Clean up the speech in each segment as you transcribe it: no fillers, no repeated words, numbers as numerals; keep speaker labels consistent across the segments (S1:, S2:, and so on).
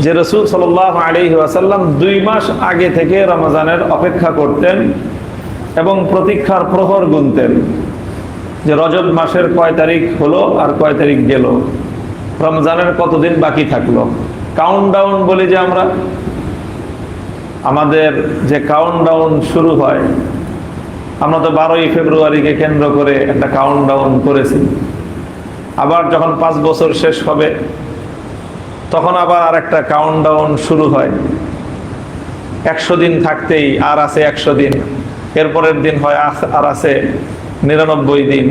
S1: যে রাসূল সাল্লাল্লাহু আলাইহি ওয়াসাল্লাম 2 মাস আগে থেকে রমজানের অপেক্ষা করতেন এবং প্রতীক্ষার প্রহর গুনতেন যে রজব মাসের কয় তারিখ হলো আর কয় তারিখ গেল, রমজানের কতদিন বাকি থাকলো। কাউন্টডাউন বলি যে আমরা, আমাদের যে কাউন্টডাউন শুরু হয়, আমরা তো 12ই ফেব্রুয়ারিকে কেন্দ্র করে একটা কাউন্টডাউন করেছি। আবার যখন 5 বছর শেষ হবে তখন আবার আরেকটা কাউন্টডাউন শুরু হয়। 100 দিন থাকতেই আর আছে 100 দিন, এরপরের দিন হয় আর আছে 99 দিন,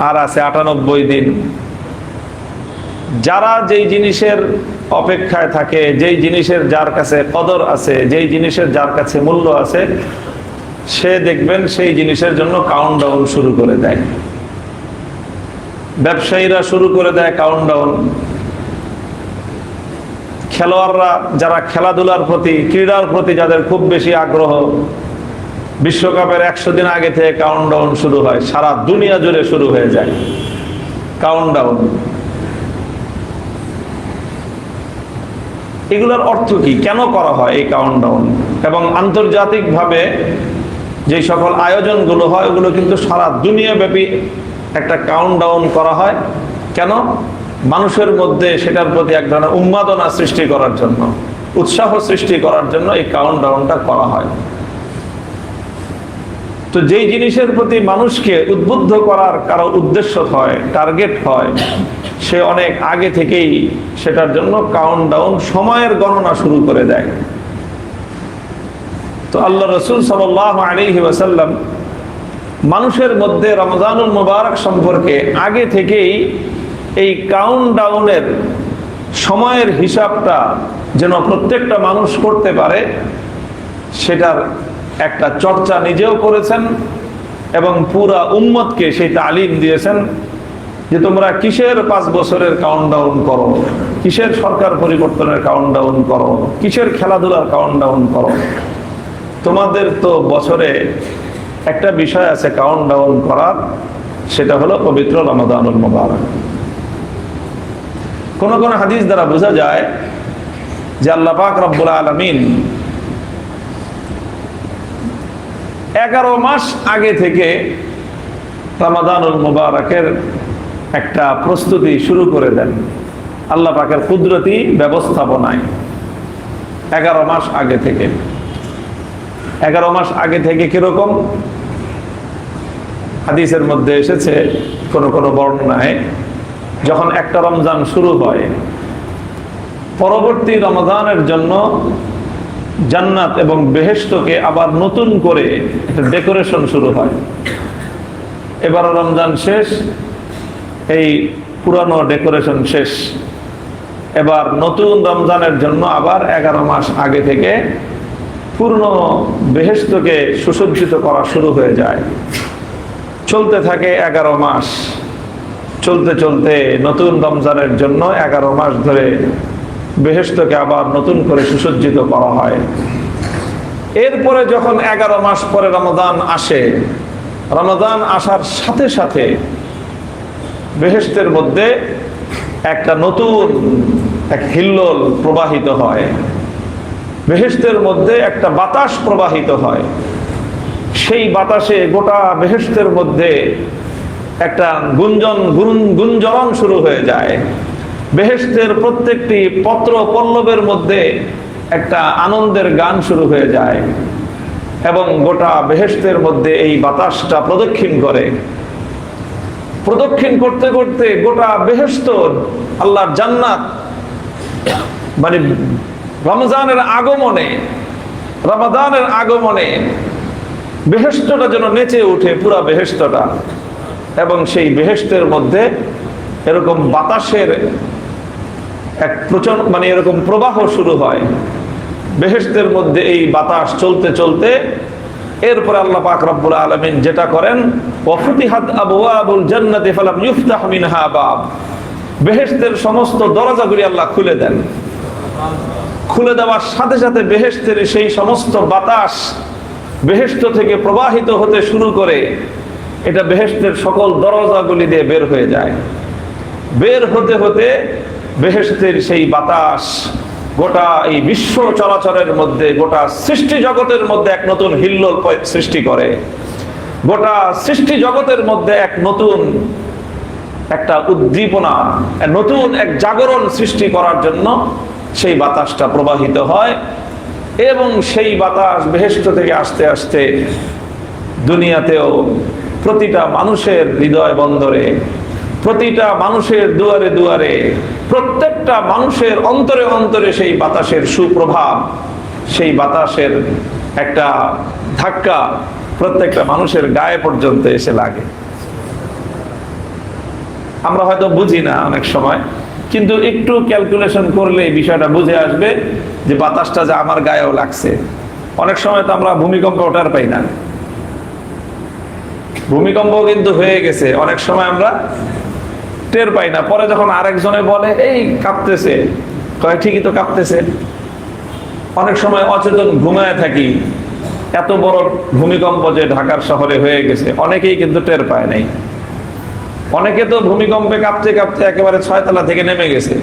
S1: আর আছে 98 দিন। যারা যেই জিনিসের অপেক্ষায় থাকে, যেই জিনিসের যার কাছে কদর আছে, যেই জিনিসের যার কাছে মূল্য আছে, সে দেখবেন সেই জিনিসের জন্য কাউন্টডাউন শুরু করে দেয়। ব্যবসায়ীরা শুরু করে দেয় কাউন্টডাউন, খেলোয়াড়রা যারা খেলাধুলার প্রতি, ক্রীড়ার প্রতি যাদের খুব বেশি আগ্রহ, বিশ্বকাপের 100 দিন আগে থেকে কাউন্টডাউন শুরু হয়, সারা দুনিয়া জুড়ে শুরু হয়ে যায় কাউন্টডাউন। এগুলোর অর্থ কি, কেন করা হয় এই কাউন্টডাউন? এবং আন্তর্জাতিকভাবে যে সকল আয়োজনগুলো হয় ওগুলো কিন্তু সারা দুনিয়াব্যাপী একটা কাউন্টডাউন করা হয়। কেন? মানুষের মধ্যে সেটার প্রতি এক ধরনের উন্মাদনা সৃষ্টি করার জন্য, উৎসাহ সৃষ্টি করার জন্য এই কাউন্টডাউনটা করা হয়। তো যেই জিনিসের প্রতি মানুষকে উদ্বুদ্ধ করার কারো উদ্দেশ্য হয়, টার্গেট হয়, সে অনেক আগে থেকেই সেটার জন্য কাউন্টডাউন, সময়ের গণনা শুরু করে দেয়। তো আল্লাহ রাসূল সাল্লাল্লাহু আলাইহি ওয়াসাল্লাম মানুষের মধ্যে রমজানুল মুবারক সম্পর্কে আগে থেকেই এই কাউন্টডাউনের সময়ের হিসাবটা যেন প্রত্যেকটা মানুষ করতে পারে, সেটার একটা চর্চা নিজেও করেছেন এবং পুরা উম্মতকে সেই তালিম দিয়েছেন যে তোমরা কিসের 5 বছরের কাউন্টডাউন করো, কিসের সরকার পরিবর্তনের কাউন্টডাউন করো, কিসের খেলাধুলার কাউন্টডাউন করো। তোমাদের তো বছরে একটা বিষয় আছে কাউন্টডাউন করার, সেটা হলো পবিত্র রমাদানুল মুবারক। কোন কোন হাদিস দ্বারা বোঝা যায় যে আল্লাহ পাক রব্বুল আলামিন 11 মাস আগে থেকে রমাদানুল মুবারকের একটা প্রস্তুতি শুরু করে দেন আল্লাহ পাকের কুদরতি ব্যবস্থাপনায়। 11 মাস আগে থেকে, 11 মাস আগে থেকে কিরকম? হাদিসের মধ্যে এসেছে কোন কোন বর্ণনায়, যখন একটা রমজান শুরু হয়, পরবর্তী রমজানের জন্য জান্নাত এবং বেহেশতকে আবার নতুন করে একটা ডেকোরেশন শুরু হয়। এবার রমজান শেষ, এই পুরানো ডেকোরেশন শেষ, এবার নতুন রমজানের জন্য আবার 11 মাস আগে থেকে পূর্ণ বেহেশতকে সুসজ্জিত করা শুরু হয়ে যায়। চলতে থাকে 11 মাস, চলতে চলতে নতুন রমজানের জন্য 11 মাস ধরে বেহেশতকে আবার নতুন করে সুসজ্জিত করা হয়। এরপরে যখন 11 মাস পরে রমজান আসে, রমজান আসার সাথে সাথে বেহেশতের মধ্যে একটা নতুন এক হিল্লোল প্রবাহিত হয়, বেহেশতের মধ্যে একটা বাতাস প্রবাহিত হয়। সেই বাতাসে গোটা বেহেশতের মধ্যে একটা গুঞ্জরণ শুরু হয়ে যায়। বেহেশতের প্রত্যেকটি পত্র পল্লবের মধ্যে একটা আনন্দের গান শুরু হয়ে যায় এবং গোটা বেহেশতের মধ্যে এই বাতাসটা প্রদক্ষিণ করে। প্রদক্ষিণ করতে করতে গোটা বেহেশত, আল্লাহর জান্নাত, মানে রমজানের আগমনে বেহেশতটা যেন নেচে উঠে, পুরা বেহেশতটা। এবং সেই বেহেশতের মধ্যে এরকম বাতাসের এক প্রচন্ড, মানে এরকম প্রবাহ শুরু হয় বেহেশতের মধ্যে। এই বাতাস চলতে চলতে এরপরে আল্লাহ পাক রব্বুল আলামিন যেটা করেন, ওয়াফতিহাত আবওয়াবুল জান্নাতি ফালাম ইফতাহ মিনহা বাব, বেহেশতের সমস্ত দরজাগুলি আল্লাহ খুলে দেন। খুলে দেওয়ার সাথে সাথে বেহেশতের সেই সমস্ত বাতাস বেহেশত থেকে প্রবাহিত হতে শুরু করে, এটা বেহেশতের সকল দরজাগুলি দিয়ে বের হয়ে যায়। বের হতে হতে বেহেশতের সেই বাতাস গোটা এই বিশ্ব চলাচলের মধ্যে, গোটা সৃষ্টি জগতের মধ্যে এক নতুন হিল্লোল সৃষ্টি করে, গোটা সৃষ্টি জগতের মধ্যে এক নতুন একটা উদ্দীপনা, নতুন এক জাগরণ সৃষ্টি করার জন্য সেই বাতাসটা প্রবাহিত হয়। এবং সেই বাতাস বেহেশত থেকে আস্তে আস্তে দুনিয়াতেও প্রতিটা মানুষের হৃদয় বন্দরে, প্রতিটা মানুষের দুয়ারে দুয়ারে, প্রত্যেকটা মানুষের অন্তরে অন্তরে সেই বাতাসের সুপ্রভাব, সেই বাতাসের একটা ধাক্কা প্রত্যেকটা মানুষের গায়ে পর্যন্ত এসে লাগে। আমরা হয়তো বুঝি না অনেক সময়, কিন্তু একটু ক্যালকুলেশন করলে এই বিষয়টা বুঝে আসবে যে বাতাসটা যে আমার গায়েও লাগছে। অনেক সময় তো আমরা ভূমিকম্প ওঠার পাই না, ভূমিকম্প কিন্তু হয়ে গেছে, অনেক সময় আমরা টের পাই না। পরে যখন আরেকজনে বলে এই কাঁপতেছে, কয় ঠিকই তো কাঁপতেছে। অনেক সময় অচেতন ঘুমায় থাকি, এত বড় ভূমিকম্প যে ঢাকার শহরে হয়ে গেছে অনেকেই কিন্তু টের পায় নাই। অনেকে তো ভূমিকম্পে কাঁপতে কাঁপতে একেবারে 6 তলা থেকে নেমে গেছে,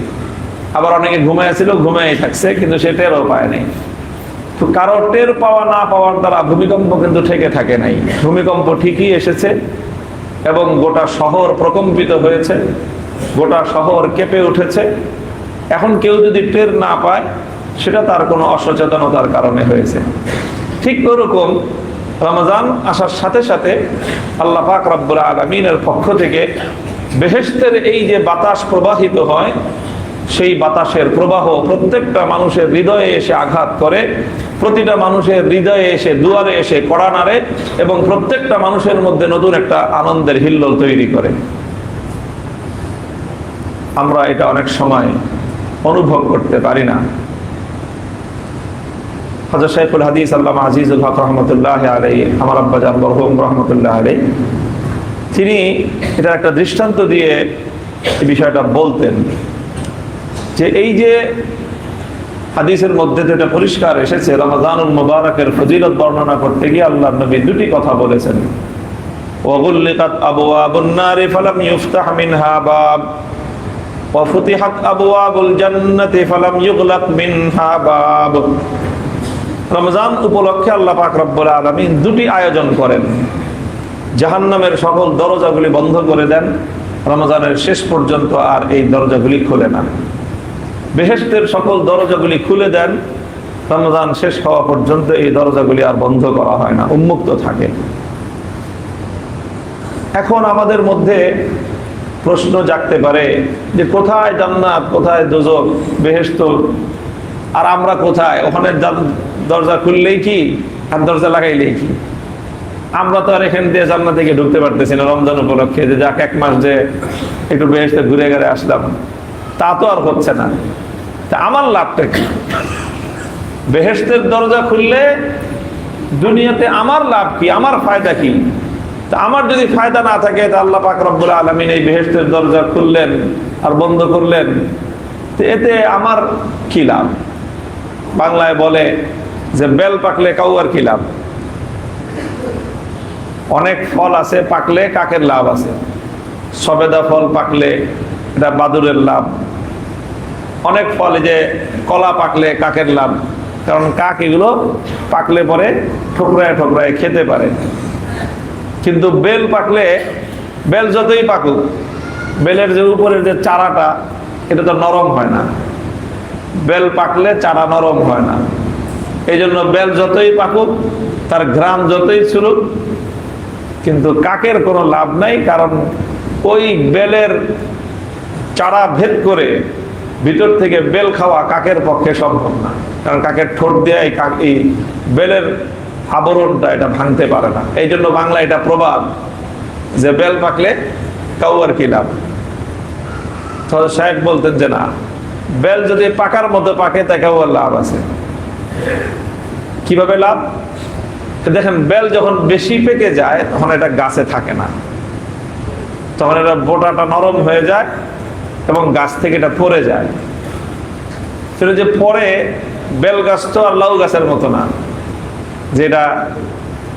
S1: আবার অনেকে ঘুমাইছিল, ঘুমাই থাকছে, কিন্তু সে টেরও পায় নাই। তো কারো টের পাওয়া না পাওয়ার দ্বারা ভূমিকম্প কিন্তু ঠেকে থাকে নাই। ভূমিকম্প ঠিকই এসেছে এবং গোটা শহর প্রকম্পিত হয়েছে, গোটা শহর কেঁপে উঠেছে। এখন কেউ যদি টের না পায়, সেটা তার কোনো অসচেতনতার কারণে হয়েছে। ঠিক ওরকম রমজান আসার সাথে সাথে আল্লাহ পাক রব্বুল আলামিনের পক্ষ থেকে বেহেশতের এই যে বাতাস প্রবাহিত হয়, সেই বাতাসের প্রবাহ প্রত্যেকটা মানুষের হৃদয়ে এসে আঘাত করে, প্রতিটা মানুষের হৃদয়ে এসে দুয়ারে এসে কড়া নাড়ে এবং প্রত্যেকটা মানুষের মধ্যে নতুন একটা আনন্দের হিল্লোল তৈরি করে। আমরা এটা অনেক সময় অনুভব করতে পারি না। হযরত শাইখুল হাদিস আল্লামা আজিজুল হক রহমতুল্লাহ আলাইহি, আমার আব্বাজান মরহুম রহমতুল্লাহ আলাইহি, তিনি এটার একটা দৃষ্টান্ত দিয়ে এই বিষয়টা বলতেন যে এই যে হাদিসের মধ্যে যেটা পরিষ্কার এসেছে, রমজানুল মুবারকের ফজিলত বর্ণনা করতে গিয়ে আল্লাহর নবী দুটি কথা বলেছেন। ওয়াগুল্লিকাত আবওয়াবুন নারি ফালাম ইফতাহ মিনহা বাব ওয়া ফুতিহাত আবওয়াবুল জান্নাতি ফালাম ইউগলাক মিনহা বাব। রমজান উপলক্ষে আল্লাহ পাক রব্বুল আলামিন দুটি আয়োজন করেন। জাহান্নামের সকল দরজাগুলি বন্ধ করে দেন, রমজানের শেষ পর্যন্ত আর এই দরজাগুলি খুলে না। বেহেশতের সকল দরজাগুলি খুলে দেন, রমজান শেষ হওয়া পর্যন্ত এই দরজাগুলি আর বন্ধ করা হয় না, উন্মুক্ত থাকে। এখন আমাদের মধ্যে প্রশ্ন জাগতে পারে যে কোথায় জান্নাত, কোথায় দোজখ, বেহেশত, আর আমরা কোথায়? ওখানে দরজা খুললেই কি আর দরজা লাগাইলেই কি? আমরা তো আর এখান দিয়ে জান্নাত থেকে ঢুকতে পারতেছি না রমজান উপলক্ষে, যে যাক এক মাস যে একটু বেহেশতে ঘুরে ঘুরে আসলাম, তা তো আর হচ্ছে না। তা আমার লাভটা কি? বেহেশতের দরজা খুললে দুনিয়াতে আমার লাভ কি, আমার ফায়দা কি? তা আমার যদি ফায়দা না থাকে, তা আল্লাহ পাক রব্বুল আলামিন এই বেহেশতের দরজা খুললেন আর বন্ধ করলেন, তো এতে আমার কি লাভ? বাংলায় বলে যে বেল পাকলে কাউয়ার কি লাভ। অনেক ফল আছে পাকলে কাকের লাভ আছে। সবেদা ফল পাকলে এটা বাদুরের লাভ। অনেক ফল, যে কলা পাকলে কাকের লাভ, কারণ কাক এগুলো পাকলে পরে ঠোকরায় ঠোকরায় খেতে পারে। কিন্তু বেল পাকলে, বেল যতই পাকুক, বেলের যে উপরের যে চারাটা, এটা তো নরম হয় না। বেল পাকলে চারা নরম হয় না। এই জন্য বেল যতই পাকুক, তার ঘ্রাণ যতই ছুলুক, কিন্তু কাকের কোনো লাভ নাই, কারণ ওই বেলের চারা ভেদ করে ভিতর থেকে বেল খাওয়া কাকের পক্ষে সম্ভব না, কারণ কাকের ঠোঁট দিয়ে এই বেলের আবরণটা এটা ভাঙতে পারে না। এই জন্য বাংলা এটা প্রবাদ যে বেল পাকলে কাউয়ার কি লাভ। সাহেব বলতেন যে না, বেল যদি পাকার মতো পাকে, তা কাউয়ার লাভ আছে। কিভাবে লাভ? দেখেন, বেল যখন বেশি পেকে যায় তখন এটা গাছে থাকে না, তখন এটা বোটাটা নরম হয়ে যায় এবং গাছ থেকে এটা পড়ে যায়। সেটা যে পরে, বেল গাছ তো আর লাউ গাছের মতো না যেটা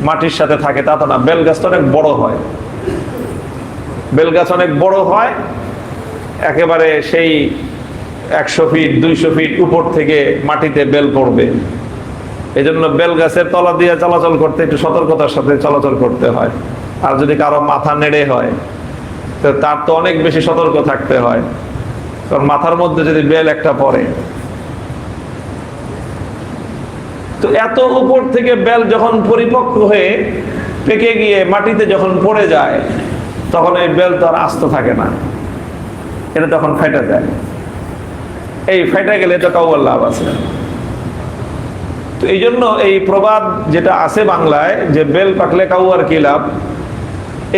S1: মাটির সাথে থাকে, তা তো না। বেল গাছ তো অনেক বড় হয়, বেল গাছ অনেক বড় হয়, একেবারে সেই 100 ফিট 200 ফিট উপর থেকে মাটিতে বেল পড়বে। এই জন্য বেল গাছের তলা দিয়ে চলাচল করতে একটু সতর্কতার সাথে চলাচল করতে হয়। আর যদি কারো মাথা নেড়ে হয় তো তার তো অনেক বেশি সতর্ক থাকতে হয়, কারণ মাথার মধ্যে যদি বেল একটা পড়ে। তো এত উপর থেকে বেল যখন পরিপক্ক হয়ে পেকে গিয়ে মাটিতে যখন পড়ে যায়, তখন এই বেল তো আর আস্ত থাকে না, এটা তখন ফেটে যায়। এই ফেটে গেলে তো কাউয়ার লাভ আছে। তো এই জন্য এই প্রবাদ যেটা আছে বাংলায় যে বেল পাকলে কাউয়ার কি লাভ,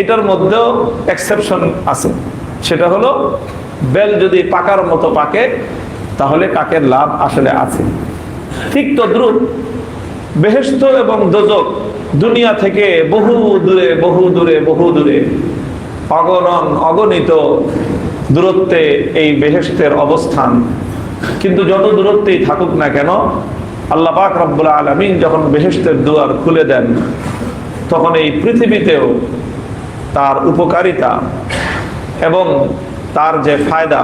S1: এটার মধ্যেও এক্সেপশন আছে। সেটা হলো বেল যদি পাকার মতো পাকে তাহলে কাকের লাভ আসলে আছে। ঠিক তদ্রূপ বেহেশত এবং দোজখ দুনিয়া থেকে বহু দূরে বহু দূরে বহু দূরে, অগণন অগণিত দূরত্বে এই বেহেশতের অবস্থান। কিন্তু যত দূরত্বেই থাকুক না কেন, আল্লাহ পাক রব্বুল আলামিন যখন বেহেশতের দুয়ার খুলে দেন, তখন এই পৃথিবীতেও তার উপকারিতা এবং তার যে ফায়দা,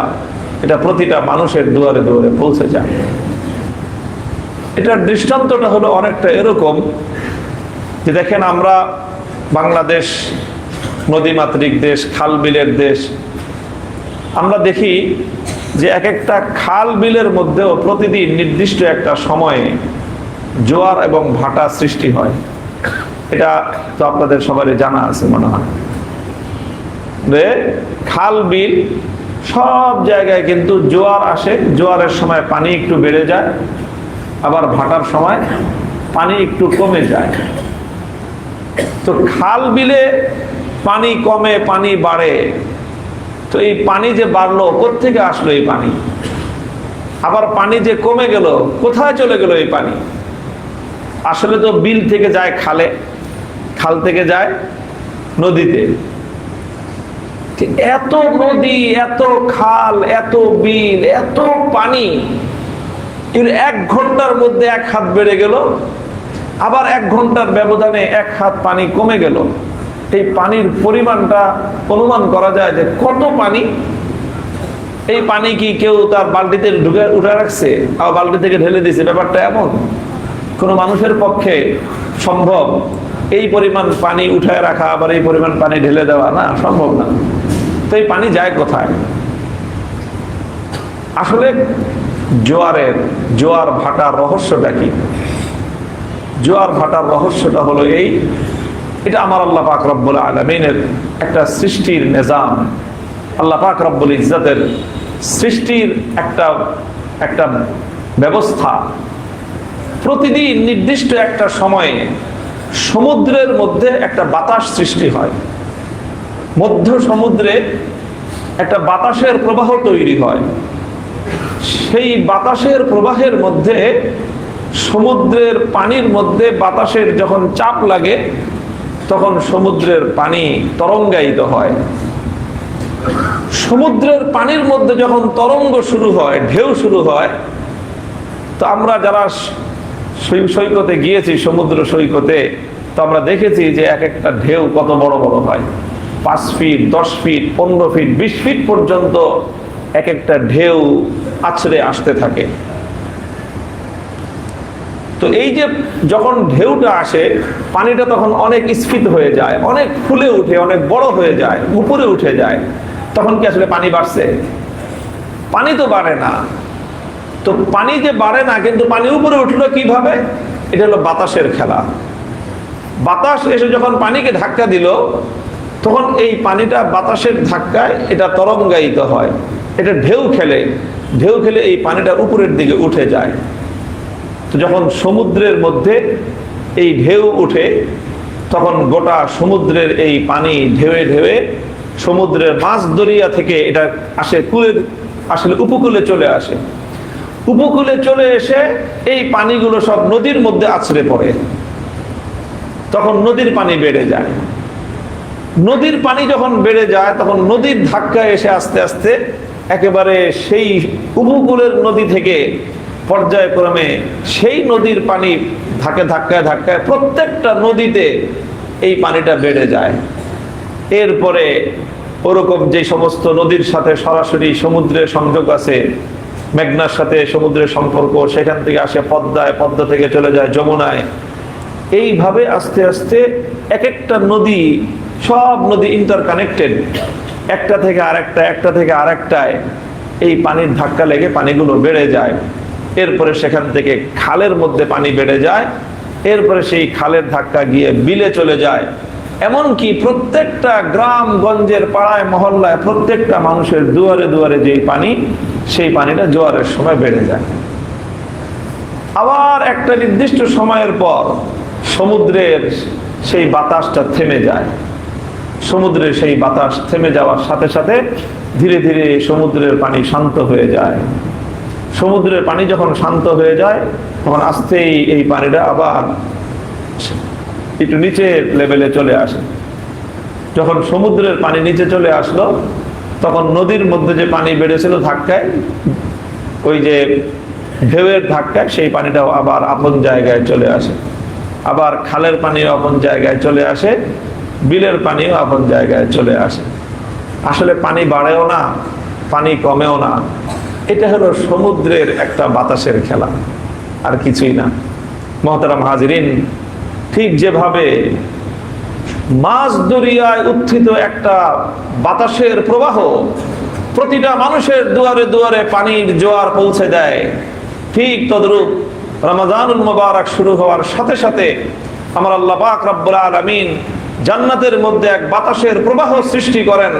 S1: এটা প্রতিটা মানুষের দুয়ারে দুয়ারে পৌঁছে যায়। এটার দৃষ্টান্তটা হলো অনেকটা এরকম যে দেখেন, আমরা বাংলাদেশ নদীমাতৃক দেশ, খাল বিলের দেশ। আমরা দেখি যে এক একটা খাল বিলের মধ্যেও প্রতিদিন নির্দিষ্ট একটা সময়ে জোয়ার এবং ভাটা সৃষ্টি হয়। এটা তো আপনাদের সবারই জানা আছে মনে হয়। খাল বিল সব জায়গায় কিন্তু জোয়ার আসে, জোয়ারের সময় পানি একটু বেড়ে যায়, আবার ভাটার সময় পানি একটু কমে যায়। তো খাল বিলে পানি কমে পানি বাড়ে, তো এই পানি যে বাড়লো কোত্থেকে আসলো এই পানি? আবার পানি যে কমে গেল কোথায় চলে গেল এই পানি? আসলে তো বিল থেকে যায় খালে, খাল থেকে যায় নদীতে। এত নদী, এত খাল, এত বিল, এত পানি, এর 1 ঘন্টার মধ্যে 1 হাত বেড়ে গেল, আবার 1 ঘন্টার ব্যবধানে 1 হাত পানি কমে গেল। এই পানির পরিমাণটা অনুমান করা যায় যে কত পানি। এই পানি কি কেউ তার বালতিতে ঢুকে উঠে রাখছে আর বালতি থেকে ঢেলে দিয়েছে? ব্যাপারটা এমন কোনো মানুষের পক্ষে সম্ভব এই পরিমাণ পানি উঠায় রাখা, আবার এই পরিমাণ পানি ঢেলে দেওয়া? না, সম্ভব না। তো এই পানি যায় কোথায়? আসলে জোয়ার ভাটার রহস্যটা কি? জোয়ার ভাটার রহস্যটা হলো এই, এটা আমার আল্লাহ পাক রব্বুল আলামিনের একটা সৃষ্টির নিজাম। আল্লাহ পাক রব্বুল ইজ্জতের সৃষ্টির একটা ব্যবস্থা। প্রতিদিন নির্দিষ্ট একটা সময়ে সমুদ্রের মধ্যে একটা বাতাস সৃষ্টি হয়, মধ্য সমুদ্রে একটা বাতাসের প্রবাহ তৈরি হয়। সেই বাতাসের প্রবাহের মধ্যে সমুদ্রের পানির মধ্যে বাতাসের যখন চাপ লাগে, তখন সমুদ্রের পানি তরঙ্গায়িত হয়। সমুদ্রের পানির মধ্যে যখন তরঙ্গ শুরু হয়, ঢেউ শুরু হয়, তো আমরা যারা সৈকতে গিয়েছি, সমুদ্র সৈকতে, তো আমরা দেখেছি যে এক একটা ঢেউ কত বড় বড় হয়। 5 ফিট, 10 ফিট, 15 ফিট, 20 ফিট পর্যন্ত এক একটা ঢেউ আছড়ে আসতে থাকে। তো এই যে যখন ঢেউটা আসে, পানিটা তখন অনেক স্ফীত হয়ে যায়, অনেক ফুলে উঠে, অনেক বড় হয়ে যায়, উপরে উঠে যায়। তখন কি আসলে পানি বাড়ছে? পানি তো বাড়ে না। তো পানি যে বাড়ে না, কিন্তু পানি উপরে উঠলো কিভাবে? এটা হলো বাতাসের খেলা। বাতাস এসে যখন পানিকে ধাক্কা দিল, তখন এই পানিটা বাতাসের ধাক্কায় এটা তরঙ্গায়িত হয়, এটা ঢেউ খেলে এই পানিটা উপরের দিকে উঠে যায়। তো যখন সমুদ্রের মধ্যে এই ঢেউ উঠে, তখন গোটা সমুদ্রের এই পানি ঢেউয়ে ঢেউয়ে সমুদ্রের মাছ দরিয়া থেকে এটা আসে আসলে উপকূলে চলে আসে। উপকূলে চলে এসে এই পানিগুলো সব নদীর মধ্যে আছড়ে পড়ে। তখন নদীর পানি বেড়ে যায়। নদীর পানি যখন বেড়ে যায়, তখন নদীর ধাক্কা এসে আস্তে আস্তে একেবারে সেই উপকূলের নদী থেকে পর্যায়ক্রমে সেই নদীর পানি ধাক্কায় ধাক্কায় প্রত্যেকটা নদীতে এই পানিটা বেড়ে যায়। এরপরে ওরকম যে সমস্ত নদীর সাথে সরাসরি সমুদ্রের সংযোগ আছে, মেঘনার সাথে সমুদ্রের সম্পর্ক, সেখান থেকে আসে পদ্মায়, পদ্মা থেকে চলে যায় যমুনায়। এইভাবে আস্তে আস্তে এক একটা নদী, সব নদী ইন্টারকানেক্টেড, একটা থেকে আরেকটা, একটা থেকে আরেকটায় এই পানির ধাক্কা লেগে পানিগুলো বেড়ে যায়। এরপরে সেখান থেকে খালের মধ্যে পানি বেড়ে যায়, এরপরে সেই খালের ধাক্কা গিয়ে বিলে চলে যায়। এমনকি প্রত্যেকটা গ্রাম গঞ্জের পাড়ায় মহল্লায় প্রত্যেকটা মানুষের দুয়ারে দুয়ারে যেই পানি, সেই পানিটা জোয়ারের সময় বেড়ে যায়। আবার একটা নির্দিষ্ট সময়ের পর সমুদ্রের সেই বাতাসটা থেমে যায়। সমুদ্রের সেই বাতাস থেমে যাওয়ার সাথে সাথে ধীরে ধীরে সমুদ্রের পানি শান্ত হয়ে যায়। সমুদ্রের পানি যখন শান্ত হয়ে যায়, তখন আস্তেই এই পানিটা আবার একটু নিচের লেভেলে চলে আসে। যখন সমুদ্রের পানি নিচে চলে আসলো, তখন নদীর মধ্যে যে পানি বেড়েছিল ধাক্কায়, ওই যে ঢেউয়ের ধাক্কায় সেই পানিটাও আবার আপন জায়গায় চলে আসে। আবার খালের পানিও আপন জায়গায় চলে আসে, বিলের পানিও আপন জায়গায় চলে আসে। আসলে পানি বাড়েও না, পানি কমেও না। এটা হলো সমুদ্রের একটা বাতাসের খেলা, আর কিছুই না। মুহতারাম হাজিরিন, ঠিক যেভাবে মাঝ দরিয়ায় উত্থিত একটা বাতাসের প্রবাহ প্রতিটা মানুষের দুয়ারে দুয়ারে পানির জোয়ার পৌঁছে দেয়, ঠিক তদ্রূপ রমজানুল মুবারক শুরু হওয়ার সাথে সাথে আমার আল্লাহ পাক রব্বুল আলামিন জান্নাতের মধ্যে এক বাতাসের প্রবাহ সৃষ্টি করেন।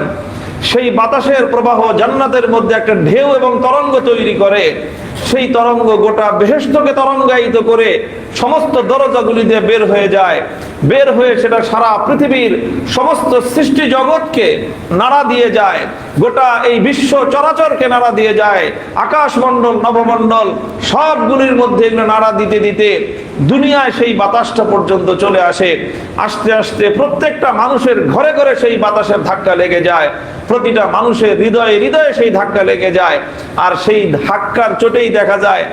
S1: সেই বাতাসের প্রবাহ জান্নাতের মধ্যে একটা ঢেউ এবং তরঙ্গ তৈরি করে। সেই তরঙ্গ গোটা বেহেশতকে তরঙ্গায়িত করে সমস্ত দরজাগুলি দিয়ে বের হয়ে যায়। বের হয়ে সেটা সারা পৃথিবীর সমস্ত সৃষ্টি জগৎকে নাড়া দিয়ে যায়, গোটা এই বিশ্ব চরাচরকে নাড়া দিয়ে যায়। আকাশমণ্ডল, নবমণ্ডল সবগুলির মধ্যে এগুলো নাড়া দিতে দিতে দুনিয়ায় সেই বাতাসটা পর্যন্ত চলে আসে। আস্তে আস্তে প্রত্যেকটা মানুষের ঘরে ঘরে সেই বাতাসের ধাক্কা লেগে যায়, প্রতিটা মানুষের হৃদয়ে হৃদয়ে সেই ধাক্কা লেগে যায়। আর সেই ধাক্কার চোটেই দেখা যায়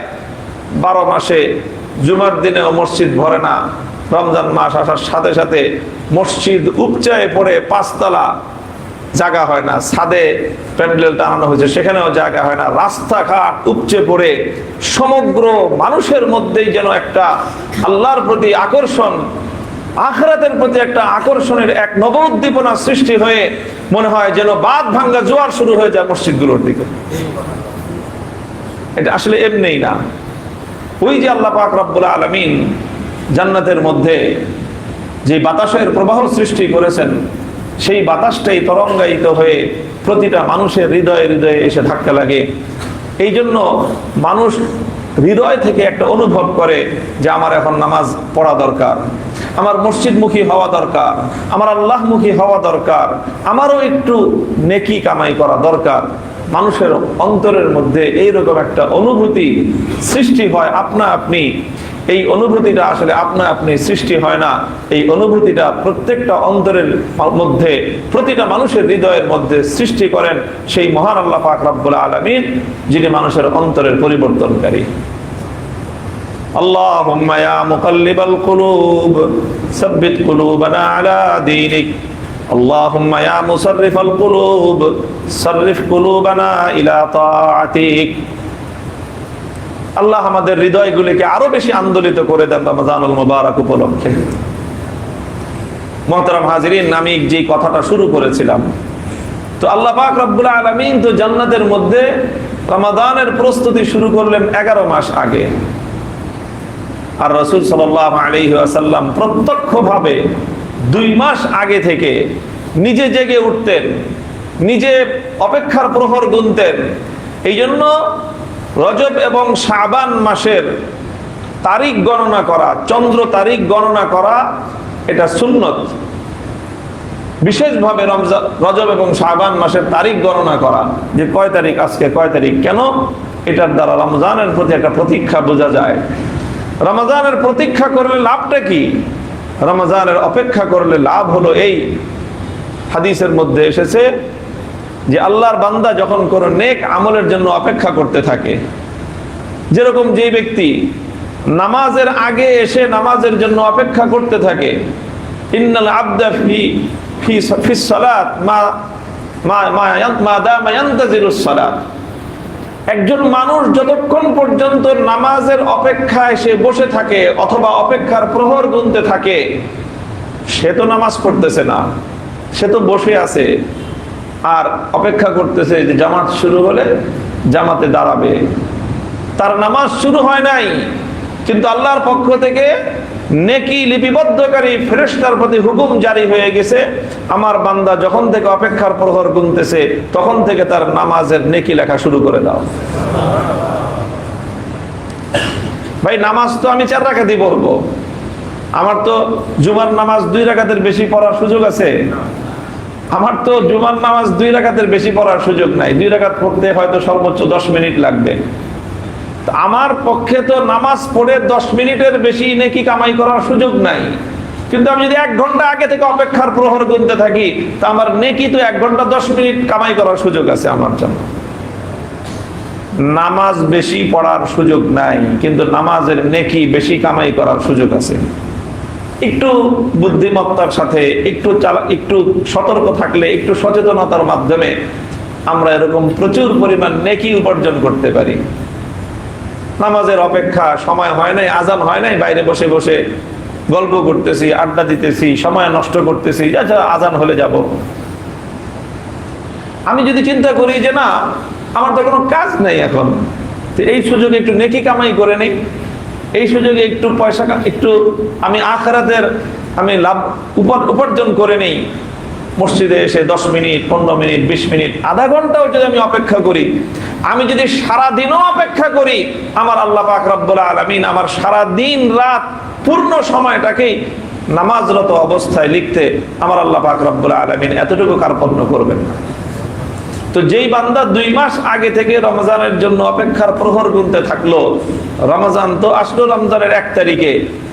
S1: 12 মাসে জুমার দিনেও মসজিদ ভরে না। রমজান মাস আসার সাথে সাথে মসজিদ উপচায় পড়ে 5 তলা, জায়গা হয় না। ছাদে প্যান্ডেল টানানো হয়েছে, সেখানেও জায়গা হয় না। রাস্তাঘাট উপচে পড়ে সমগ্র মানুষের মধ্যেই যেন একটা আল্লাহর প্রতি আকর্ষণ, আখিরাতের প্রতি একটা আকর্ষণের এক নবোদ্দীপনা সৃষ্টি হয়ে মনে হয় যেন বাঁধ ভাঙ্গা জোয়ার শুরু হয়ে যায় মসজিদগুলোর দিকে। এটা আসলে এমনিই না। ওই যে আল্লাহ পাক রব্বুল আলামিন জান্নাতের মধ্যে যে বাতাসের প্রবাহ সৃষ্টি করেছেন, সেই বাতাসটাই তরঙ্গায়িত হয়ে প্রতিটা মানুষের হৃদয়ে হৃদয়ে এসে ধাক্কা লাগে। এই জন্য মানুষ হৃদয় থেকে একটা অনুভব করে যে আমার এখন নামাজ পড়া দরকার, আমার মসজিদমুখী হওয়া দরকার, আমার আল্লাহমুখী হওয়া দরকার, আমারও একটু নেকি কামাই করা দরকার। মানুষের অন্তরের মধ্যে এইরকম একটা অনুভূতি সৃষ্টি হয় আপনা আপনি। এই অনুভূতিটা আসলে আপনা আপনি সৃষ্টি হয় না, এই অনুভূতিটা প্রত্যেকটা অন্তরের মধ্যে, প্রতিটা মানুষের হৃদয়ের মধ্যে সৃষ্টি করেন সেই মহান আল্লাহ পাক রব্বুল আলামিন, যিনি মানুষের অন্তরের পরিবর্তনকারী। আল্লাহুম্মা ইয়া মুকাল্লিবাল কুলুব সাব্বিত কুলুবানা আলা দীনিক, আল্লাহুম্মা ইয়া মুসাররিফাল কুলুব সাররিফ কুলুবানা ইলা তাআতিক। আল্লাহ আমাদের হৃদয়গুলিকে আরো বেশি আন্দোলিত করে দেন রমজানুল মুবারক উপলক্ষে। মুহতারাম হাজিরিন, আমি যে কথাটা শুরু করেছিলাম, তো আল্লাহ পাক রব্বুল আলামিন তো জান্নাতের মধ্যে রমাদানের প্রস্তুতি শুরু করলেন 11 মাস আগে। আর রাসূল সাল্লাল্লাহু আলাইহি ওয়াসাল্লাম প্রত্যক্ষভাবে 2 মাস আগে থেকে নিজে জেগে উঠতেন, নিজে অপেক্ষার প্রহর গুনতেন। এই জন্য রজব এবং শাবান মাসের তারিখ গণনা করা, চন্দ্র তারিখ গণনা করা, এটা সুন্নত। বিশেষভাবে রজব এবং শাবান মাসের তারিখ গণনা করা, যে কয় তারিখ, আজকে কয় তারিখ, কেন? এটার দ্বারা রমজানের প্রতি একটা প্রতীক্ষা বোঝা যায়। রমজানের প্রতীক্ষা করলে লাভটা কি? রমজানের অপেক্ষা করলে লাভ হলো এই, হাদিসের মধ্যে এসেছে যে আল্লাহর বান্দা যখন কোন নেক আমলের জন্য অপেক্ষা করতে থাকে, যেরকম যে ব্যক্তি নামাজের আগে এসে নামাজের জন্য অপেক্ষা করতে থাকে, ইন্নাল আবদা ফি সালাত মা দামা ইয়ানতাজিরুস সালাত, একজন মানুষ যতক্ষণ পর্যন্ত নামাজের অপেক্ষায় সে বসে থাকে অথবা অপেক্ষার প্রহর গুনতে থাকে, সে তো নামাজ পড়তেছে না, সে তো বসে আছে আর অপেক্ষা করতেছে যে জামাত শুরু হলে জামাতে দাঁড়াবে। তার নামাজ শুরু হয় নাই, কিন্তু আল্লাহর পক্ষ থেকে নেকি লিপিবদ্ধকারী ফেরেশতার প্রতি হুকুম জারি হয়ে গেছে, আমার বান্দা যখন থেকে অপেক্ষার প্রহর গুনতেছে তখন থেকে তার নামাজের নেকি লেখা শুরু করে দাও। ভাই, নামাজ তো আমি 4 রাকাতই পড়বো, আমার তো জুমার নামাজ 2 রাকাতের বেশি পড়ার সুযোগ আছে? আমার তো জুমার নামাজ 2 রাকাতের বেশি পড়ার সুযোগ নাই। 2 রাকাত পড়তে হয়তো সর্বোচ্চ 10 মিনিট লাগবে। আমার পক্ষে তো নামাজ পড়ে 10 মিনিটের বেশি নেকি কামাই করার সুযোগ নাই। কিন্তু আমি যদি 1 ঘন্টা আগে থেকে অপেক্ষার প্রহর গুনতে থাকি, তা আমার নেকি তো 1 ঘন্টা 10 মিনিট কামাই করার সুযোগ আছে আমার জন্য। নামাজ বেশি পড়ার সুযোগ নাই, কিন্তু নামাজের নেকি বেশি কামাই করার সুযোগ আছে। একটু বুদ্ধিমত্তার সাথে, একটু সতর্ক থাকলে, একটু সচেতনতার মাধ্যমে আমরা এরকম প্রচুর পরিমাণ নেকি উপার্জন করতে পারি। নামাজের অপেক্ষা, সময় হয় নাই, আজান হয় নাই, বাইরে বসে বসে গল্প করতেছি, আড্ডা দিতেছি, সময় নষ্ট করতেছি, আচ্ছা আজান হলে যাব। আমি যদি চিন্তা করি যে না, আমার তো কোনো কাজ নেই এখন, তো এই সুযোগে একটু নেকি কামাই করে নেই, এই সুযোগে একটু পয়সা, একটু আমি আখিরাতের আমি লাভ উপার্জন করে নেই। মসজিদে এসে 10 মিনিট, 15 মিনিট, 20 মিনিট, আধা ঘন্টাও যদি আমি অপেক্ষা করি, আমি যদি সারা দিনও অপেক্ষা করি, আমার আল্লাহ পাক রব্বুল আলামিন আমার সারা দিন রাত পূর্ণ সময়টাকেই নামাজরত অবস্থায় লিখতে আমার আল্লাহ পাক রব্বুল আলামিন এতটুকু কার্পণ্য করবেন না। তো যেই বান্দা 2 মাস আগে থেকে রমজানের জন্য অপেক্ষার প্রহর গুনতে থাকলো, রমজান তো আসলো রমজানের 1 তারিখে,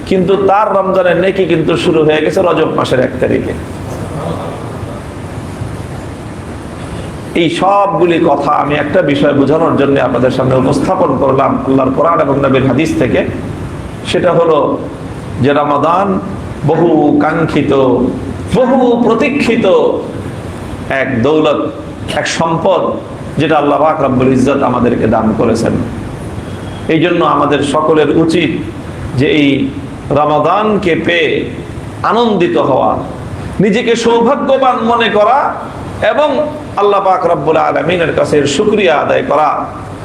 S1: কিন্তু তার রমজানের নেকি কিন্তু শুরু হয়ে গেছে রজব মাসের 1 তারিখে। এই সবগুলি কথা আমি একটা বিষয় বোঝানোর জন্য আপনাদের সামনে উপস্থাপন করলাম আল্লাহর কোরআন এবং নবীর হাদিস থেকে। সেটা হলো যে রমাদান বহু কাঙ্ক্ষিত, বহু প্রতীক্ষিত এক দৌলত, এক সম্পদ, যেটা আল্লাহ পাক রব্বুল ইজ্জত আমাদেরকে দান করেছেন। এই জন্য আমাদের সকলের উচিত যে এই রমাদানকে পেয়ে আনন্দিত হওয়া, নিজেকে সৌভাগ্যবান মনে করা এবং আল্লাহ পাক রব্বুল আলামিনের কাছে শুকরিয়া আদায় করা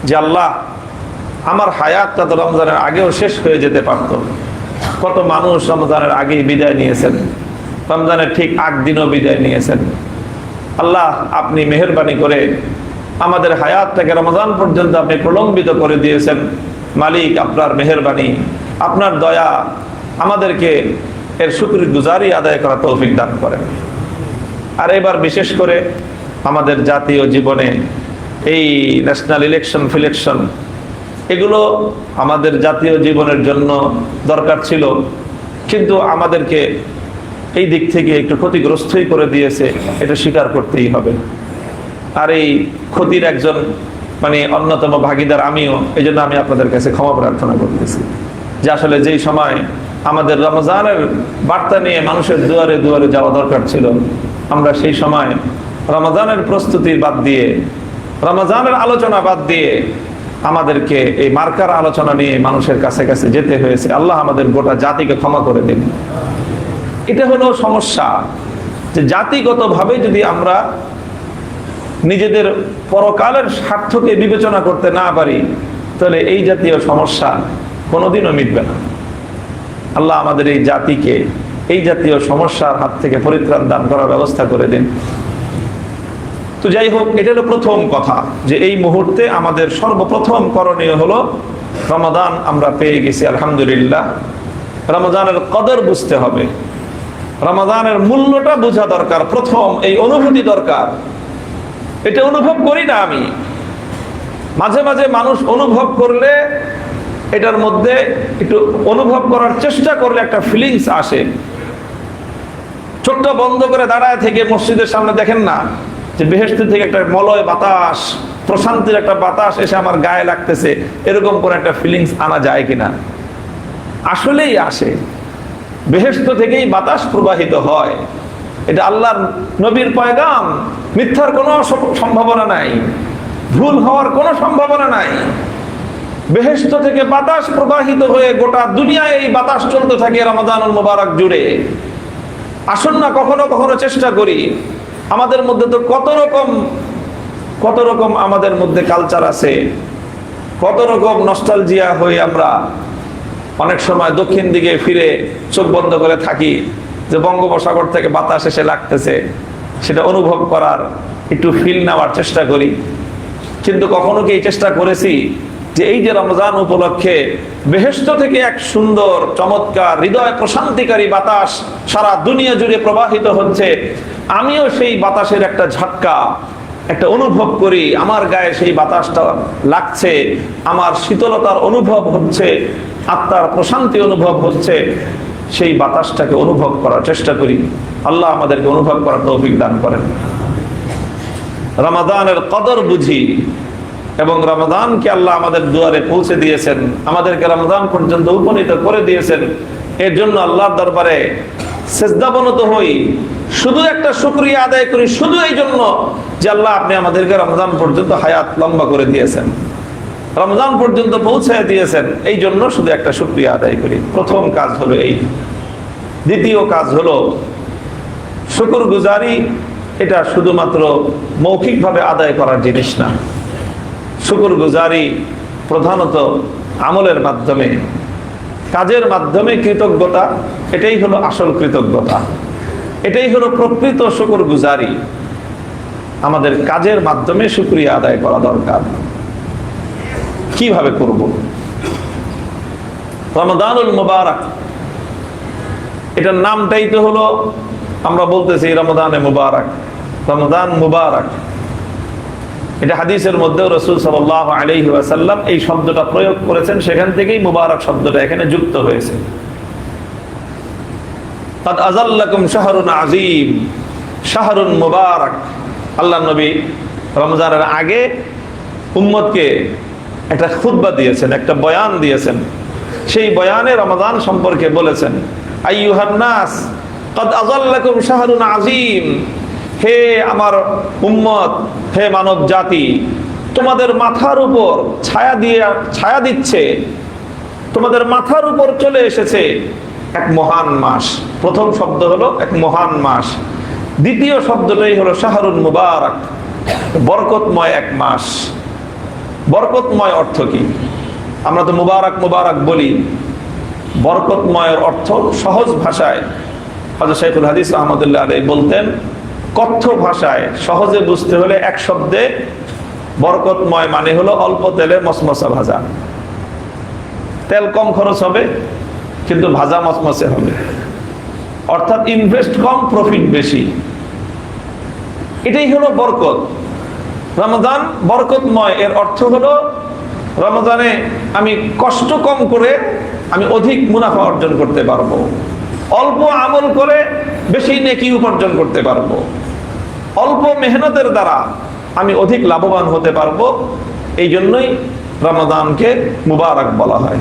S1: যে আল্লাহ, আমার হায়াতটা তো রমজানের আগেও শেষ হয়ে যেতে পারত। কত মানুষ রমজানের আগেই বিদায় নিয়েছেন, রমজানের ঠিক 8 দিনও বিদায় নিয়েছেন। আল্লাহ, আপনি মেহেরবানি করে আমাদের হায়াতটাকে রমজান পর্যন্ত আপনি প্রলম্বিত করে দিয়েছেন। মালিক, আপনার মেহেরবানি, আপনার দয়া, আমাদেরকে এর শুকরগুজারি আদায় করা তৌফিক দান করেন। আর এবার বিশেষ করে আমাদের জাতীয় জীবনে এই ন্যাশনাল ইলেকশন ফিলেকশন, এগুলো আমাদের জাতীয় জীবনের জন্য দরকার ছিল, কিন্তু আমাদেরকে এই দিক থেকে একটু ক্ষতিগ্রস্তই করে দিয়েছে, এটা স্বীকার করতেই হবে। আর এই ক্ষতির একজন অন্যতম ভাগীদার আমিও। এই জন্য আমি আপনাদের কাছে ক্ষমা প্রার্থনা করতেছি যে আসলে যেই সময় আমাদের রমজানের বার্তা নিয়ে মানুষের দুয়ারে দুয়ারে যাওয়া দরকার ছিল, আমরা সেই সময় রমজানের প্রস্তুতি বাদ দিয়ে, রমজানের আলোচনা বাদ দিয়ে আমাদেরকে এই মার্কার আলোচনা নিয়ে মানুষের কাছে কাছে যেতে হয়েছে। আল্লাহ আমাদের গোটা জাতিকে ক্ষমা করে দিন। এটা হলো সমস্যা, যে জাতিগতভাবে যদি আমরা নিজেদের পরকালের স্বার্থকে বিবেচনা করতে না পারি, তাহলে এই জাতীয় সমস্যা কোনোদিনও মিটবে না। আল্লাহ আমাদের এই জাতিকে এই জাতীয় সমস্যার হাত থেকে পরিত্রাণ দান করার ব্যবস্থা করে দিন। তো যাই হোক, এটা হলো প্রথম কথা, যে এই মুহূর্তে আমাদের সর্বপ্রথম করণীয় হলো রমাদান আমরা পেয়ে গেছি, আলহামদুলিল্লাহ। রমাদানের কদর বুঝতে হবে, রমাদানের মূল্যটা বোঝা দরকার। প্রথম এই অনুভূতি দরকার। এটা অনুভব করি না আমি, মাঝে মাঝে মানুষ অনুভব করলে, এটার মধ্যে একটু অনুভব করার চেষ্টা করলে একটা ফিলিংস আসে। চোখটা বন্ধ করে দাঁড়ায় থেকে মসজিদের সামনে দেখেন না যে বেহেশত থেকে একটা মলয় বাতাস, প্রশান্তির একটা বাতাস এসে আমার গায়ে লাগতেছে, এরকম করে একটা ফিলিংস আনা যায় কিনা? আসলেই আসে। বেহেশত থেকেই বাতাস প্রবাহিত হয়। এটা আল্লাহর নবীর পয়গাম, মিথ্যার কোনো সম্ভাবনা নাই। ভুল হওয়ার কোনো সম্ভাবনা নাই। বেহেশত থেকে বাতাস প্রবাহিত হয়ে গোটা দুনিয়ায় এই বাতাস চলতে থাকে রমাদানুল মুবারক জুড়ে। আসুন না কখনো কখনো চেষ্টা করি, আমাদের মধ্যে তো কত রকম আমাদের মধ্যে কালচার আছে, কত রকম নস্টালজিয়া হয়ে আমরা অনেক সময় দক্ষিণ দিকে ফিরে চোখ বন্ধ করে থাকি, যে বঙ্গোপসাগর থেকে বাতাস এসে লাগতেছে, সেটা অনুভব করার, একটু ফিল নেওয়ার চেষ্টা করি। কিন্তু কখনো কি এই চেষ্টা করেছি যে এই যে রমজান উপলক্ষে বেহেশত থেকে এক সুন্দর চমৎকার হৃদয় প্রশান্তিকারী বাতাস সারা দুনিয়া জুড়ে প্রবাহিত হচ্ছে, আমিও সেই বাতাসের একটা ঝটকা, একটা অনুভব করি, আমার গায়ে সেই বাতাসটা লাগছে, আমার শীতলতার অনুভব হচ্ছে, আত্মার প্রশান্তি অনুভব হচ্ছে, সেই বাতাসটাকে অনুভব করার চেষ্টা করি। আল্লাহ আমাদেরকে অনুভব করার তৌফিক দান করেন। রমাদানের কদর বুঝি, এবং রমাদানকে আল্লাহ আমাদের দুয়ারে পৌঁছে দিয়েছেন, আমাদেরকে রমাদান পর্যন্ত উপনীত করে দিয়েছেন। এর জন্য আল্লাহর দরবারে সেজদাবনত হই, শুধু একটা শুকরিয়া আদায় করি, শুধু এই জন্য যে আল্লাহ আপনি আমাদেরকে রমজান পর্যন্ত হায়াত লম্বা করে দিয়েছেন, রমজান পর্যন্ত পৌঁছায় দিয়েছেন, এই জন্য শুধু একটা শুকরিয়া আদায় করি। প্রথম কাজ হলো এই। দ্বিতীয় কাজ হলো শুকর গুজারি। এটা শুধুমাত্র মৌখিকভাবে আদায় করার জিনিস না। শুকর গুজারি প্রধানত আমলের মাধ্যমে, কাজের মাধ্যমে কৃতজ্ঞতা, এটাই হলো আসল কৃতজ্ঞতা, এটাই হলো প্রকৃত শুকর গুজারি। আমাদের কাজের মাধ্যমে শুকরিয়া আদায় করা দরকার। কিভাবে করব? রমাদানুল মুবারক, এটার নামটাই তো হলো, আমরা বলতেছি রমাদানে মুবারক, রমাদান মুবারক। এটা হাদিসের মধ্যেও রাসূল সাল্লাল্লাহু আলাইহি ওয়াসাল্লাম এই শব্দটা প্রয়োগ করেছেন, সেখান থেকেই মুবারক শব্দটা এখানে যুক্ত হয়েছে। কাদ আযাল্লাকুম শাহরুন আযীম, শাহরুন মুবারক। আল্লাহ নবী রমজানের আগে উম্মতকে একটা খুতবা দিয়েছেন, একটা বয়ান দিয়েছেন। সেই বয়ানে রমাদান সম্পর্কে বলেছেন, আইয়ুহান নাস কাদ আযাল্লাকুম শাহরুন আযীম, হে আমার উম্মত, হে মানব জাতি, তোমাদের মাথার উপর ছায়া দিচ্ছে, তোমাদের মাথার উপর চলে এসেছে এক মহান মাস। প্রথম শব্দ হলো এক মহান মাস, দ্বিতীয় শব্দটাই হলো শাহরুন মুবারক, বরকতময় এক মাস। বরকতময় অর্থ কি? আমরা তো মুবারক মুবারক বলি, বরকতময়ের অর্থ সহজ ভাষায় হযরত শাইখুল হাদিস রাহমাতুল্লাহ আলাইহি বলতেন, কথ্য ভাষায় সহজে বুঝতে হলে এক শব্দে বরকতময় মানে হলো অল্প তেলে মসমসা ভাজা। তেল কম খরচ হবে কিন্তু ভাজা মসমসে হবে, অর্থাৎ ইনভেস্ট কম প্রফিট বেশি। এটাই হলো বরকত। রমজান বরকতময়, এর অর্থ হলো রমজানে আমি কষ্ট কম করে আমি অধিক মুনাফা অর্জন করতে পারবো, অল্প আমল করে বেশি নেকি উপার্জন করতে পারবো, অল্প মেহনতের দ্বারা আমি অধিক লাভবান হতে পারবো। এই জন্যই রমাদানকে মুবারক বলা হয়।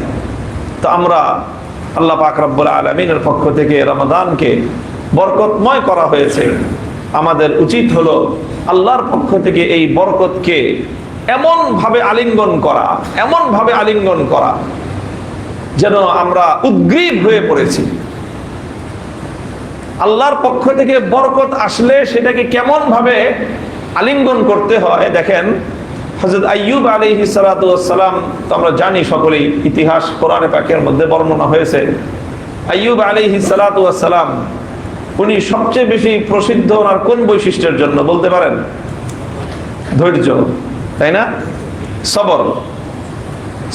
S1: তো আমরা আল্লাহ পাক রব্বুল আলামিনের পক্ষ থেকে রমাদানকে বরকতময় করা হয়েছে। আমাদের উচিত হলো আল্লাহর পক্ষ থেকে এই বরকতকে এমন ভাবে আলিঙ্গন করা যেন আমরা উদ্গ্রীব হয়ে পড়েছি। আল্লাহর পক্ষ থেকে বরকত আসলে সেটাকে কেমন ভাবে আলিঙ্গন করতে হয় দেখেন। হযরত আইয়ুব আলাইহিস সালাতু ওয়াস সালাম, তো আমরা জানি সকলেই, ইতিহাস কোরআনে পাকের মধ্যে বর্ণনা হয়েছে। আইয়ুব আলাইহিস সালাতু ওয়াস সালাম, উনি সবচেয়ে বেশি প্রসিদ্ধ ওনার কোন বৈশিষ্ট্যের জন্য বলতে পারেন? ধৈর্য, তাই না? সবর।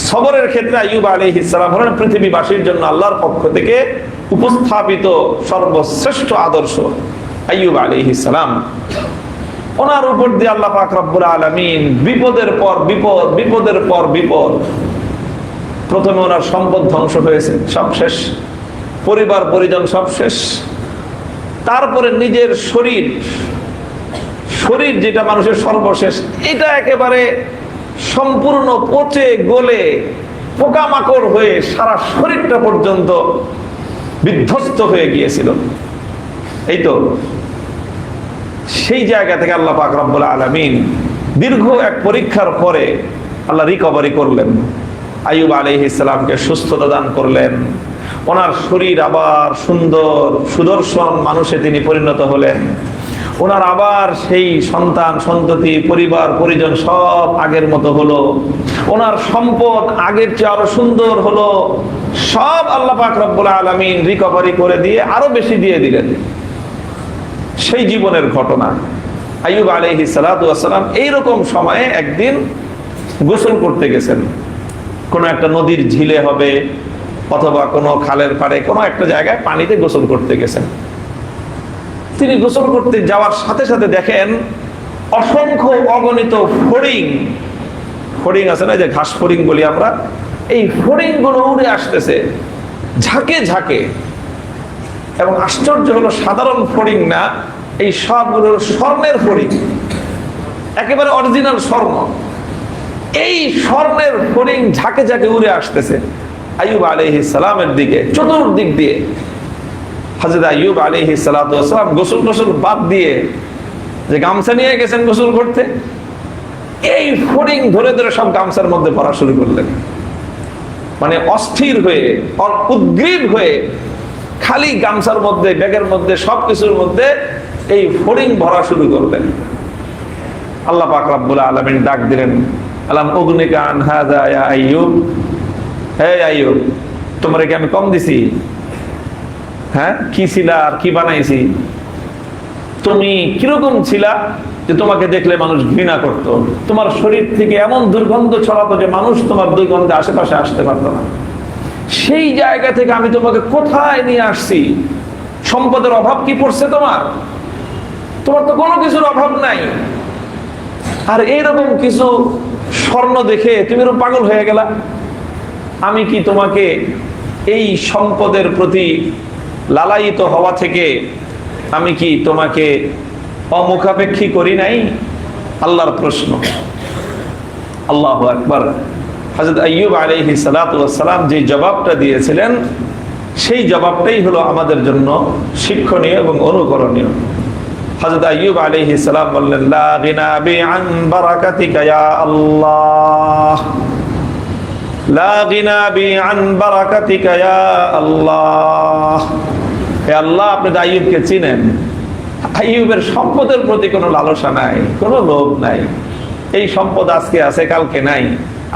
S1: সবরের ক্ষেত্রে আইয়ুব আলাইহিস সালাম হলেন পৃথিবীবাসীর জন্য আল্লাহর পক্ষ থেকে উপস্থাপিত সর্বশ্রেষ্ঠ আদর্শ। আইয়ুব আলাইহিস সালাম, ওনার উপর দিয়ে আল্লাহ পাক রব্বুল আলামিন বিপদের পর বিপদ, বিপদের পর বিপদ। প্রথমে ওনার সম্পদ ধ্বংস হয়েছে, সব শেষ, পরিবার পরিজন সব শেষ। তারপরে নিজের শরীর যেটা মানুষের সর্বশেষ, এটা একেবারে সম্পূর্ণ পচে গলে পোকামাকড় হয়ে সারা শরীরটা পর্যন্ত বিধ্বস্ত হয়ে গিয়েছিল। এই তো সেই জায়গা থেকে আল্লাহ পাক রব্বুল আলামিন দীর্ঘ এক পরীক্ষার পরে আল্লাহ রিকভারি করলেন, আইয়ুব আলাইহিস সালামকে সুস্থতা দান করলেন। ওনার শরীর আবার সুন্দর সুদর্শন মানুষে তিনি পরিণত হলেন। ওনার আবার সেই সন্তান সন্ততি পরিবার পরিজন সব আগের মতো হলো। ওনার সম্পদ আগের চেয়ে আরো সুন্দর হলো। সব আল্লাহ পাক রব্বুল আলামিন রিকভারি করে দিয়ে আরো বেশি দিয়ে দিলেন। সেই জীবনের ঘটনা। আইয়ুব আলাইহিস সালাতু ওয়াস সালাম এইরকম সময়ে একদিন গোসল করতে গেছেন। কোনো একটা নদীর ঝিলে হবে অথবা কোনো খালের পাড়ে কোনো একটা জায়গায় পানিতে গোসল করতে গেছেন। তিনি গোসল করতে যাওয়ার সাথে সাথে দেখেন অসংখ্য অগণিত ফড়িং, ফড়িং আছে না, যে ঘাস ফড়িং বলি আমরা, এই ফড়িং গুলো উড়ে আসতেছে ঝাঁকে ঝাঁকে। এবং আশ্চর্য হলো সাধারণ ফড়িং না, এই সবগুলো স্বর্ণের ফড়িং, একেবারে অরিজিনাল স্বর্ণ। এই স্বর্ণের ফড়িং ঝাঁকে ঝাঁকে উড়ে আসতেছে আইয়ুব আলাইহিস সালামের দিকে চতুর্দিক দিয়ে। হযরত আইয়ুব আলাইহিস সালাতু ওয়াস সালাম গোসল বাদ দিয়ে যে গামছা নিয়ে গেছেন গোসল করতে, এই ফড়িং ধরে ধরে সব গামছার মধ্যে ভরা শুরু করলেন। মানে অস্থির হয়ে উদ্গ্রীব হয়ে খালি গামছার মধ্যে ব্যাগের মধ্যে সবকিছুর মধ্যে এই ফড়িং ভরা শুরু করলেন। আল্লাহ পাক রব্বুল আলামিন ডাক দিলেন, আলাম উগনিকা আন হাযা ইয়া আইয়ুব, হে আইয়ুব তোমারে কি আমি কম দিছি? হ্যাঁ, কি ছিলা আর কি বানাইছি? তুমি কিরকম ছিলা যে তোমাকে দেখলে মানুষ ঘৃণা করত, তোমার শরীর থেকে এমন দুর্গন্ধ ছড়াতো যে মানুষ তোমার দুর্গন্ধে আশেপাশে আসতে পারতো না। সেই জায়গা থেকে আমি তোমাকে কোথায় নিয়ে আসছি? সম্পদের অভাব কি পড়ছে তোমার? তোমার তো কোনো কিছুর অভাব নাই, আর এইরকম কিছু স্বর্ণ দেখে তুমি এরকম পাগল হয়ে গেলা। আমি কি তোমাকে এই সম্পদের প্রতি লালায়িত হওয়া থেকে আমি কি তোমাকে অমুখাপেক্ষী করি নাই? আল্লাহর প্রশ্ন। আল্লাহু আকবার। হযরত আইয়ুব আলাইহিস সালাতু ওয়াস সালাম যে জবাবটা দিয়েছিলেন সেই জবাবটাই হলো আমাদের জন্য শিক্ষণীয় এবং অনুকরণীয়। হযরত আইয়ুব আলাইহিস সালাম বললেন, লা গিনা বি আন বারাকাতিকা ইয়া আল্লাহ, লা গিনা বি আন বারাকাতিকা ইয়া আল্লাহ। হে আল্লাহ, আপনি তো আইয়ুবকে চিনেন। আইয়ুবের সম্পদের প্রতি কোনো লালসা নাই, কোনো লোভ নাই। এই সম্পদ আজকে আছে কালকে নাই।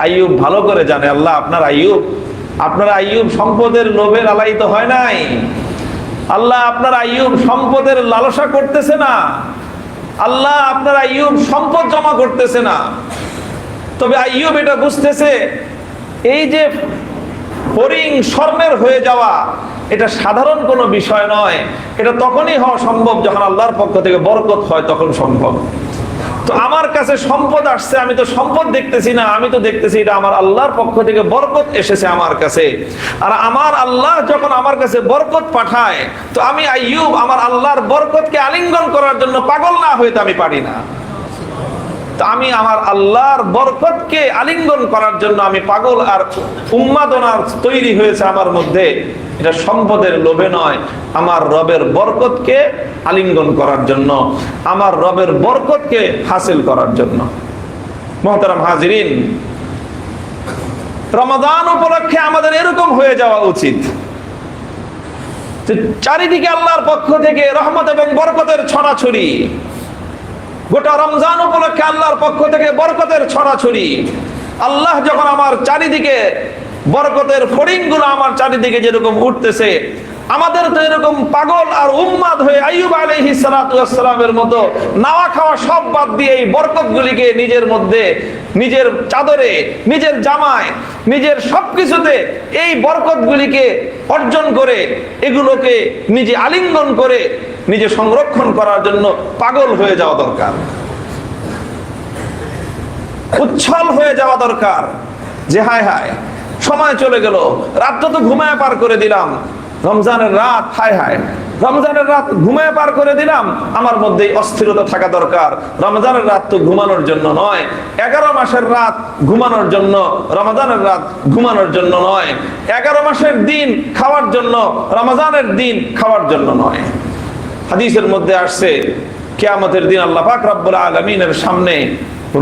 S1: আইয়ুব ভালো করে জানে আল্লাহ আপনার আইয়ুব সম্পদের লোভে লালায়িত হয় নাই। আল্লাহ আপনার আইয়ুব সম্পদের লালসা করতেছে না। আল্লাহ আপনার আইয়ুব সম্পদ জমা করতেছে না। তবে আইয়ুব এটা বুঝতেছে, এই যে ফড়িং স্বর্ণের হয়ে যাওয়া এটা সাধারণ কোনো বিষয় নয়। এটা তখনই হওয়া সম্ভব যখন আল্লাহর পক্ষ থেকে বরকত হয়, তখন সম্ভব। তো আমার কাছে সম্পদ আসছে, আমি তো সম্পদ দেখতেছি না, আমি তো দেখতেছি এটা আমার আল্লাহর পক্ষ থেকে বরকত এসেছে আমার কাছে। আর আমার আল্লাহ যখন আমার কাছে বরকত পাঠায়, তো আমি আইয়ুব আমার আল্লাহর বরকতকে আলিঙ্গন করার জন্য পাগল না হইতে আমি পারি না। তো আমি আমার আল্লাহর বরকতকে আলিঙ্গন করার জন্য আমি পাগল, আর উন্মাদনা তৈরি হয়েছে আমার মধ্যে। এটা সম্পদের লোভে নয়, আমার রবের বরকতকে আলিঙ্গন করার জন্য, আমার রবের বরকতকে হাসিল করার জন্য। মুহতারাম হাজিরিন, রমাদান উপলক্ষে আমাদের এরকম হয়ে যাওয়া উচিত, চারিদিকে আল্লাহর পক্ষ থেকে রহমত এবং বরকতের ছড়াছড়ি। গোটা রমজান উপলক্ষে আল্লাহর পক্ষ থেকে বরকতের ছড়াছড়ি। আল্লাহ যখন আমার চারিদিকে বরকতের ফড়িংগুলো আমার চারিদিকে যেরকম উঠতেছে, আমাদের তো এরকম পাগল আর উম্মাদ হয়ে আইয়ুব আলাইহিস সালাতু ওয়াস সালামের মতো নাওয়া খাওয়া সব বাদ দিয়ে এই বরকতগুলিকে নিজের মধ্যে, নিজের চাদরে, নিজের জামায়, নিজের সবকিছুতে এই বরকতগুলিকে অর্জন করে, এগুলোকে নিজে আলিঙ্গন করে নিজে সংরক্ষণ করার জন্য পাগল হয়ে যাওয়া দরকার, উচ্ছল হয়ে যাওয়া দরকার। যে হায় হায় সময় চলে গেল, রাতটা তো ঘুমায় পার করে দিলাম, রমজানের রাত, হায় হায় রমজানের রাত ঘুমায় পার করে দিলাম। আমার মধ্যে অস্থিরতা থাকা দরকার। রমজানের রাত তো ঘুমানোর জন্য নয়, 11 মাসের রাত ঘুমানোর জন্য, রমজানের রাত ঘুমানোর জন্য নয়। 11 মাসের দিন খাওয়ার জন্য, রমজানের দিন খাওয়ার জন্য নয়। হাদিসের মধ্যে আসছে কিয়ামতের দিন আল্লাহ পাক রব্বুল আলামিনের সামনে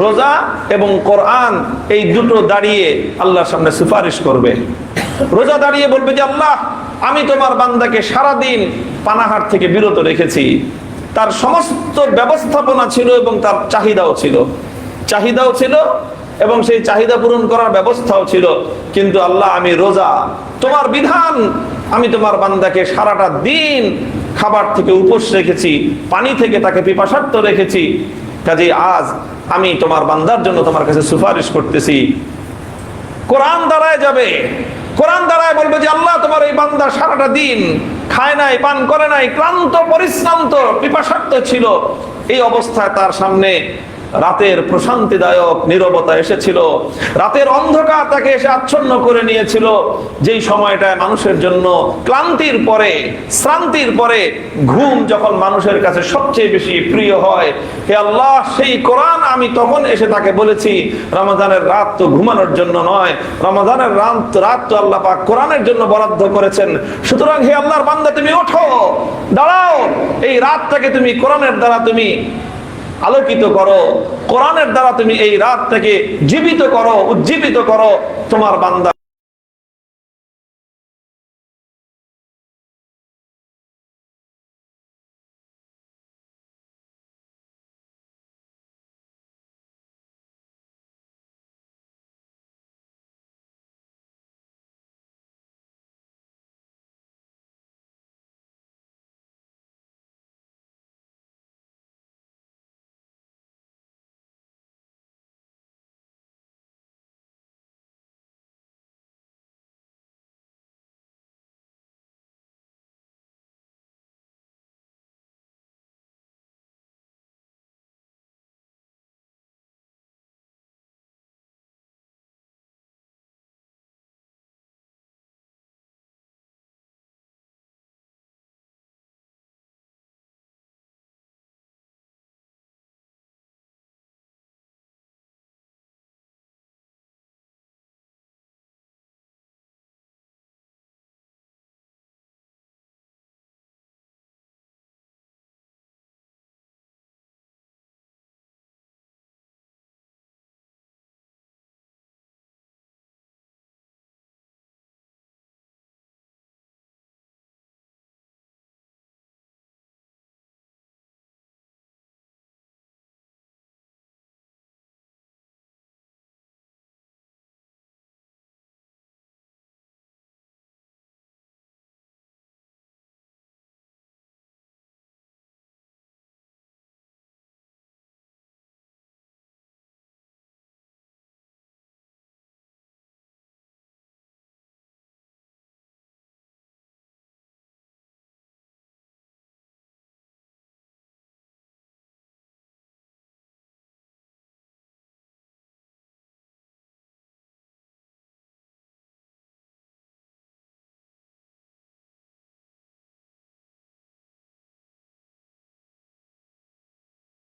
S1: রোজা এবং কোরআন এই দুটো দাঁড়িয়ে আল্লাহর সামনে সুপারিশ করবে। রোজা দাঁড়িয়ে বলবে যে আল্লাহ, আমি তোমার বান্দাকে সারাদিন পানাহার থেকে বিরত রেখেছি। তার সমস্ত ব্যবস্থাপনা ছিল এবং তার চাহিদাও ছিল এবং সেই চাহিদা পূরণ করার ব্যবস্থাও ছিল, কিন্তু আল্লাহ আমি রোজা, তোমার বিধান, আমি তোমার বান্দাকে সারাটা দিন খাবার থেকে উপোস রেখেছি, পানি থেকে তাকে পিপাসার্ত রেখেছি। কাজেই আজ আমি তোমার বান্দার জন্য তোমার কাছে সুপারিশ করতেছি। কোরআন দাঁড়ায় যাবে, কোরআন দাঁড়ায় বলবে যে আল্লাহ, তোমার এই বান্দা সারাটা দিন খায় নাই, পান করে নাই, ক্লান্ত, পরিশ্রান্ত, পিপাসার্ত ছিল। এই অবস্থায় তার সামনে রাতের প্রশান্তিদায়ক নীরবতা এসেছিল, রাতের অন্ধকার তাকে এসে আচ্ছন্ন করে নিয়েছিল, যেই সময়টায় মানুষের জন্য ক্লান্তির পরে, শ্রান্তির পরে ঘুম যখন মানুষের কাছে সবচেয়ে বেশি প্রিয় হয়। হে আল্লাহ, সেই কোরআন আমি তখন এসে তাকে বলেছি, রমজানের রাত তো ঘুমানোর জন্য নয়, রমজানের রাত তো আল্লাহ পাক কোরআনের জন্য বরাদ্দ করেছেন। সুতরাং হে আল্লাহর বান্দা, তুমি ওঠো, দাঁড়াও, এই রাতটাকে তুমি কোরআনের দ্বারা তুমি আলোকিত করো, কোরআনের দ্বারা তুমি এই রাতটাকে জীবিত করো, উজ্জীবিত করো। তোমার বান্দা